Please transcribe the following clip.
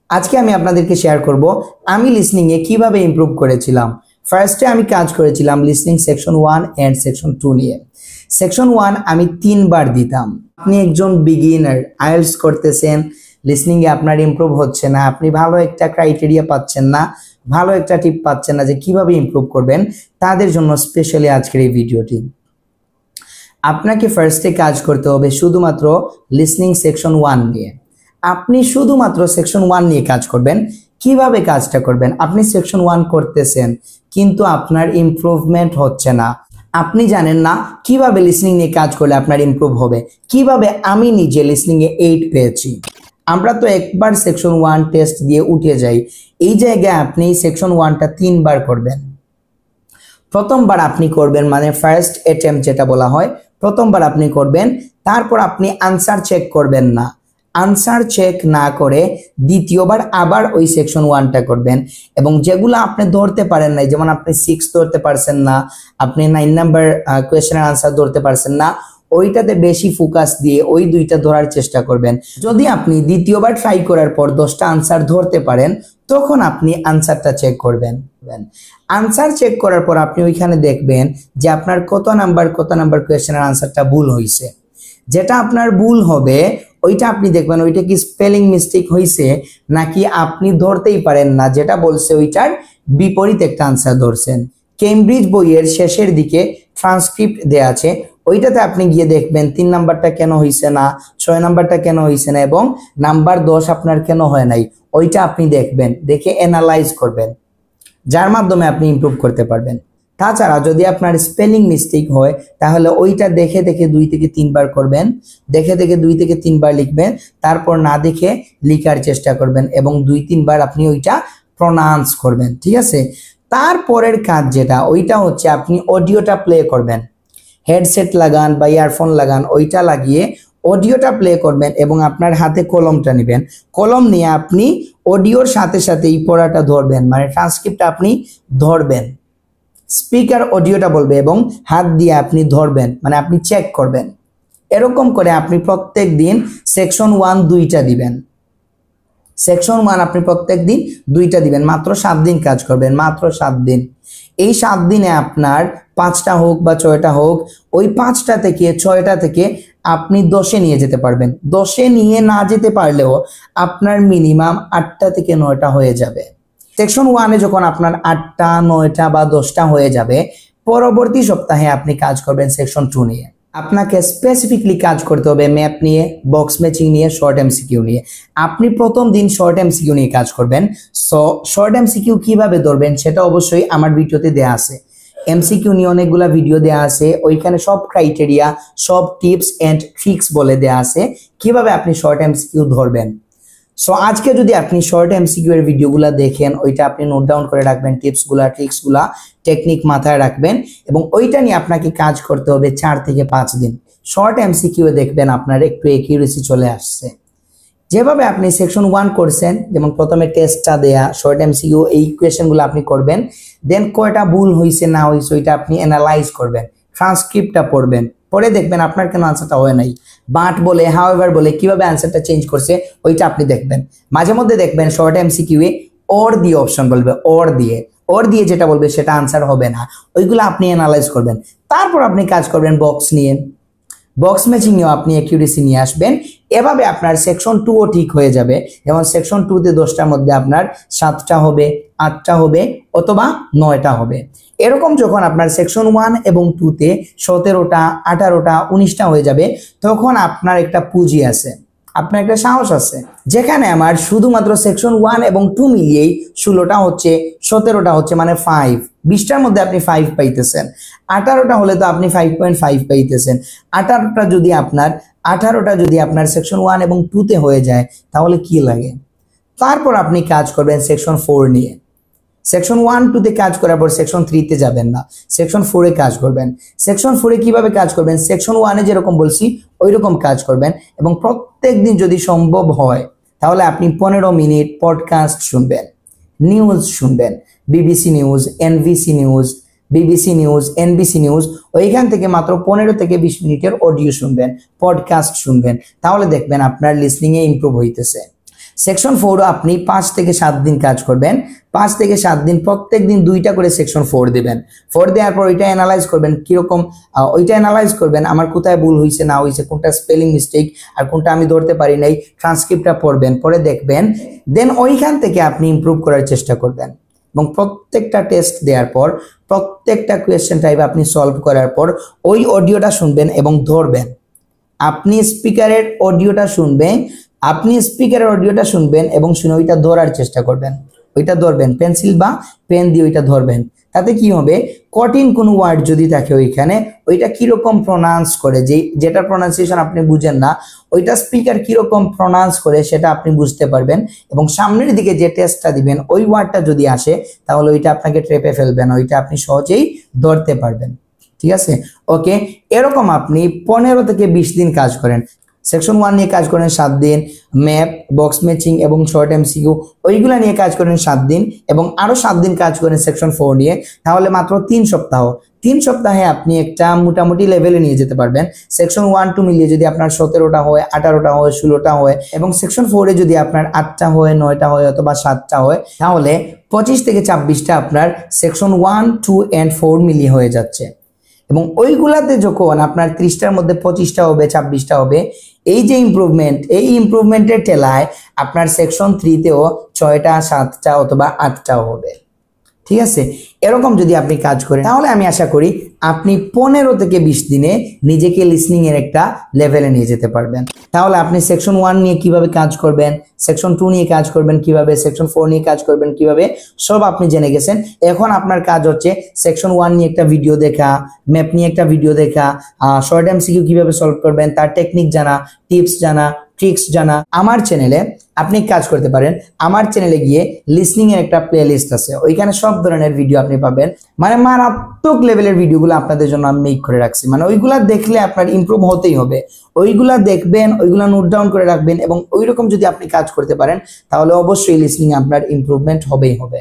আজকে আমি আপনাদেরকে শেয়ার করব আমি লিসনিং এ কিভাবে ইমপ্রুভ করেছিলাম। ফার্স্টে আমি কাজ করেছিলাম লিসনিং সেকশন 1 এন্ড সেকশন 2 নিয়ে। সেকশন 1 আমি 3 বার দিতাম। আপনি একজন বিগিনার, আইএলটিএস করতেছেন, লিসনিং এ আপনার ইমপ্রুভ হচ্ছে না, আপনি ভালো একটা ক্রাইটেরিয়া পাচ্ছেন না, ভালো একটা টিপ পাচ্ছেন না যে কিভাবে ইমপ্রুভ করবেন, তাদের জন্য স্পেশালি আজকের এই ভিডিওটি। আপনাকে ফার্স্টে কাজ করতে হবে শুধুমাত্র লিসনিং সেকশন 1 নিয়ে। আপনি শুধুমাত্র সেকশন 1 নিয়ে কাজ করবেন। কিভাবে কাজটা করবেন? আপনি সেকশন 1 করতেছেন কিন্তু আপনার ইমপ্রুভমেন্ট হচ্ছে না, আপনি জানেন না কিভাবে লিসনিং নিয়ে কাজ করলে আপনার ইমপ্রুভ হবে। কিভাবে আমি নিজে লিসনিং এ 8 পেয়েছি। আমরা তো একবার সেকশন 1 টেস্ট দিয়ে উঠে যাই। এই জায়গায় আপনি সেকশন 1টা 3 বার করবেন। প্রথমবার আপনি করবেন, মানে ফার্স্ট অ্যাটেম্পট যেটা বলা হয়, প্রথমবার আপনি করবেন, তারপর আপনি আনসার চেক করবেন না। আনসার চেক না করে দ্বিতীয়বার আবার ওই সেকশন 1টা করবেন, এবং যেগুলো আপনি ধরতে পারেন নাই, যেমন আপনি 6 ধরতে পারছেন না, আপনি 9 নাম্বার কোয়েশ্চেনের আনসার ধরতে পারছেন না, ওইটাতে বেশি ফোকাস দিয়ে ওই দুইটা ধরার চেষ্টা করবেন। যদি আপনি দ্বিতীয়বার ট্রাই করার পর 10টা আনসার ধরতে পারেন, তখন আপনি আনসারটা চেক করবেন। আনসার চেক করার পর আপনি ওইখানে দেখবেন যে আপনার কত নাম্বার কোয়েশ্চেনের আনসারটা ভুল হয়েছে। যেটা আপনার ভুল হবে ওইটা আপনি দেখবেন, ওইটা কি স্পেলিং মিস্টেক হয়েছে নাকি আপনি ধরতেই পারেন না, যেটা বলছে ওইটার বিপরীত একটা আনসার ধরছেন। কেমব্রিজ বইয়ের শেষের দিকে ট্রান্সক্রিপ্ট দেয়া আছে, ওইটাতে আপনি গিয়ে দেখবেন 3 নাম্বারটা কেন হয়েছে না, 6 নাম্বারটা কেন হয়েছে না, এবং নাম্বার 10 আপনার কেন হয় নাই, ওইটা আপনি দেখবেন, দেখে অ্যানালাইজ করবেন, যার মাধ্যমে আপনি ইমপ্রুভ করতে পারবেন। তাছাড়া যদি আপনার স্পেলিং মিস্টেক হয়, তাহলে ওইটা দেখে 2 থেকে 3 বার করবেন, দেখে 2 থেকে 3 বার লিখবেন, তারপর না দেখে লিখার চেষ্টা করবেন এবং 2-3 বার আপনি ওইটা প্রনাউন্স করবেন, ঠিক আছে। তারপরের কাজ যেটা, ওইটা হচ্ছে আপনি অডিওটা প্লে করবেন। হেডসেট লাগান বা ইয়ারফোন লাগান, ওইটা লাগিয়ে অডিওটা প্লে করবেন এবং আপনার হাতে কলমটা নেবেন। কলম নিয়ে আপনি অডিওর সাথে সাথে এই পড়াটা ধরবেন, মানে ট্রান্সক্রিপ্টটা আপনি ধরবেন। স্পিকার অডিওটা বলবে এবং হাত দিয়ে আপনি ধরবেন, মানে আপনি চেক করবেন। এরকম করে আপনি প্রত্যেক দিন সেকশন 1 2টা দিবেন। সেকশন 1 আপনি প্রত্যেক দিন 2টা দিবেন। মাত্র 7 দিন কাজ করবেন, মাত্র 7 দিন। এই 7 দিনে আপনার 5টা হোক বা 6টা হোক, ওই 5টা থেকে 6টা থেকে আপনি 10-এ নিয়ে যেতে পারবেন। 10-এ নিয়ে না যেতে পারলেও আপনার মিনিমাম 8টা থেকে 9টা হয়ে যাবে। সেকশন 1-এ যখন আপনার 8টা 9টা বা 10টা হয়ে যাবে, পরবর্তী সপ্তাহে আপনি কাজ করবেন সেকশন 2 নিয়ে। আপনাকে স্পেসিফিকলি কাজ করতে হবে ম্যাপ নিয়ে, বক্স ম্যাচিং নিয়ে, শর্ট এমসিকিউ নিয়ে। আপনি প্রথম দিন শর্ট এমসিকিউ নিয়ে কাজ করবেন। সো শর্ট এমসিকিউ কিভাবে ধরবেন সেটা অবশ্যই আমার ভিডিওতে দেয়া আছে। এমসিকিউ নিয়ে অনেকগুলা ভিডিও দেয়া আছে, ওইখানে সব ক্রাইটেরিয়া, সব টিপস এন্ড ট্রিক্স বলে দেয়া আছে কিভাবে আপনি শর্ট এমসিকিউ ধরবেন। সো আজকে যদি আপনি শর্ট এমসিকিউ এর ভিডিওগুলো দেখেন, ওইটা আপনি নোট ডাউন করে রাখবেন, টিপসগুলা, ট্রিক্সগুলা, টেকনিক মাথায় রাখবেন, এবং ওইটা নিয়ে আপনাকে কাজ করতে হবে 4 থেকে 5 দিন। শর্ট এমসিকিউ দেখবেন আপনার একটু অ্যাকিউরেসি চলে আসছে। যেভাবে আপনি সেকশন 1 করছেন, যেমন প্রথমে টেস্টটা দেয়া, শর্ট এমসিকিউ এই কোয়েশ্চেনগুলো আপনি করবেন, দেন কয়টা ভুল হয়েছে না হয়েছে ওইটা আপনি অ্যানালাইজ করবেন, ট্রান্সক্রিপ্টটা পড়বেন, পরে দেখবেন আপনার কেন আনসারটা হয় নাই, বাট বলে, হাউএভার বলে কিভাবে আনসারটা চেঞ্জ করছে ওইটা আপনি দেখবেন। মাঝে মধ্যে দেখবেন শর্ট এমসিকিউ এ অর দিয়ে অপশন বলবে, অর দিয়ে যেটা বলবে সেটা আনসার হবে না, ওইগুলো আপনি অ্যানালাইজ করবেন। তারপর আপনি কাজ করবেন বক্স নিয়ে, বক্স ম্যাচিং নিয়েও আপনি অ্যাকিউরেসি নিয়ে আসবেন। এভাবে আপনার সেকশন 2ও ঠিক হয়ে যাবে। যেমন সেকশন 2তে 10টার মধ্যে আপনার 7টা হবে, 8টা হবে, অথবা 9টা হবে। এরকম যখন আপনার সেকশন 1 এবং 2তে 17টা, 18টা, 19টা হয়ে যাবে, তখন আপনার একটা পুঁজি আছে, আপনার একটা সাহস আছে। যেখানে আমার শুধুমাত্র সেকশন 1 এবং 2 মিলিয়েই 16টা হচ্ছে, 17টা হচ্ছে, মানে 5। 20টার মধ্যে আপনি 5 পাইতেছেন। 18টা হলে তো আপনি 5.5 পাইতেছেন। 18টা যদি আপনার সেকশন 1 এবং 2তে হয়ে যায়, তাহলে কি লাগে। তারপর আপনি কাজ করবেন সেকশন 4 নিয়ে। সেকশন 1 2তে কাজ করার পর সেকশন 3তে যাবেন না, সেকশন 4-এ কাজ করবেন। সেকশন 4-এ কিভাবে কাজ করবেন? সেকশন 1-এ যেরকম বলছি ওইরকম কাজ করবেন, এবং প্রত্যেক দিন যদি সম্ভব হয় তাহলে আপনি 15 মিনিট পডকাস্ট শুনবেন, নিউজ শুনবেন, BBC news, NBC news, BBC news, NBC news, ওইখান থেকে মাত্র 15 থেকে 20 মিনিটের অডিও শুনবেন, পডকাস্ট শুনবেন, তাহলে দেখবেন আপনার লিসনিং এ ইমপ্রুভ হইতেছে। সেকশন 4 আপনি 5 থেকে 7 দিন কাজ করবেন, 5 থেকে 7 দিন প্রত্যেক দিন 2টা করে সেকশন 4 দিবেন। 4 দেওয়ার পর ওইটা অ্যানালাইজ করবেন কিরকম, ওইটা অ্যানালাইজ করবেন আমার কোথায় ভুল হয়েছে না হয়েছে, কোনটা স্পেলিং মিস্টেক আর কোনটা আমি ধরতে পারি নাই, ট্রান্সক্রিপ্টটা পড়বেন, পরে দেখবেন, দেন ওইখান থেকে আপনি ইমপ্রুভ করার চেষ্টা করবেন। এবং প্রত্যেকটা টেস্ট দেওয়ার পর প্রত্যেকটা কোয়েশ্চেন টাইপ আপনি সলভ করার পর ওই অডিওটা শুনবেন এবং ধরবেন। আপনি স্পিকারের অডিওটা শুনবেন এবং শুনে ওইটা ধরার চেষ্টা করবেন, ওইটা ধরবেন পেন্সিল বা পেন দিয়ে ওইটা ধরবেন। তাতে কি হবে, কঠিন কোনো ওয়ার্ড যদি থাকে ওইখানে ওইটা কিরকম প্রনাউন্স করে, যেটা প্রনাউন্সিয়েশন আপনি বুঝেন না ওইটা স্পিকার কিরকম প্রনাউন্স করে সেটা আপনি বুঝতে পারবেন। এবং সামনের দিকে যে টেস্টটা দিবেন ওই ওয়ার্ডটা যদি আসে তাহলে ওইটা আপনাকে ট্রেপে ফেলবেন, ওইটা আপনি সহজেই ধরতে পারবেন। ঠিক আছে, ওকে। এরকম আপনি 15 থেকে 20 দিন কাজ করেন। সেকশন 1 নিয়ে কাজ করেন 7 দিন, ম্যাপ, বক্স ম্যাচিং এবং শর্ট এমসিকিউ ওইগুলা নিয়ে কাজ করেন 7 দিন এবং আরো 7 দিন কাজ করেন সেকশন 4 নিয়ে, তাহলে মাত্র 3 সপ্তাহ। 3 সপ্তাহে আপনি একটা মোটামুটি লেভেলে নিয়ে যেতে পারবেন। সেকশন 1-2 মিলিয়ে যদি আপনার 17টা হয়, 18টা হয়, 16টা হয় এবং সেকশন 4 এ যদি আপনার 8টা হয়, 9টা হয় অথবা 7টা হয়, তাহলে 25 থেকে 26টা আপনার সেকশন 1, 2 and 4 মিলিয়ে হয়ে যাচ্ছে। এবং ওইগুলাতে যখন আপনার 30টার মধ্যে 25টা হবে, 26টা হবে, এই যে ইমপ্রুভমেন্ট, এই ইমপ্রুভমেন্টের ঠেলায় আপনার সেকশন 3তেও 6টা, 7টা অথবা 8টাও হবে। ঠিক আছে, এরকম যদি আপনি কাজ করেন তাহলে আমি আশা করি আপনি 15 থেকে 20 দিনে নিজেকে লিসনিং এর একটা লেভেলে নিয়ে যেতে পারবেন। তাহলে আপনি সেকশন 1 নিয়ে কিভাবে কাজ করবেন, সেকশন 2 নিয়ে কাজ করবেন কিভাবে, সেকশন 4 নিয়ে কাজ করবেন কিভাবে, সব আপনি জেনে গেছেন। এখন আপনার কাজ হচ্ছে সেকশন 1 নিয়ে একটা ভিডিও দেখা, ম্যাপ নিয়ে একটা ভিডিও দেখা, শর্ট এমসিকিউ কিভাবে সলভ করবেন তার টেকনিক জানা, টিপস জানা, ট্রিক্স জানা। আমার চ্যানেলে আপনি কাজ করতে পারেন, আমার চ্যানেলে গিয়ে লিসনিং এর একটা প্লেলিস্ট আছে, ওইখানে সব ধরনের ভিডিও আপনি পাবেন। মানে মারাত্মক লেভেলের ভিডিওগুলো আপনাদের জন্য আমি মেক করে রাখছি, মানে ওইগুলা দেখলে আপনার ইমপ্রুভ হতেই হবে। ওইগুলা দেখবেন, ওইগুলা নোট ডাউন করে রাখবেন এবং ওইরকম যদি আপনি কাজ করতে পারেন তাহলে অবশ্যই লিসনিং আপনার ইমপ্রুভমেন্ট হবেই হবে।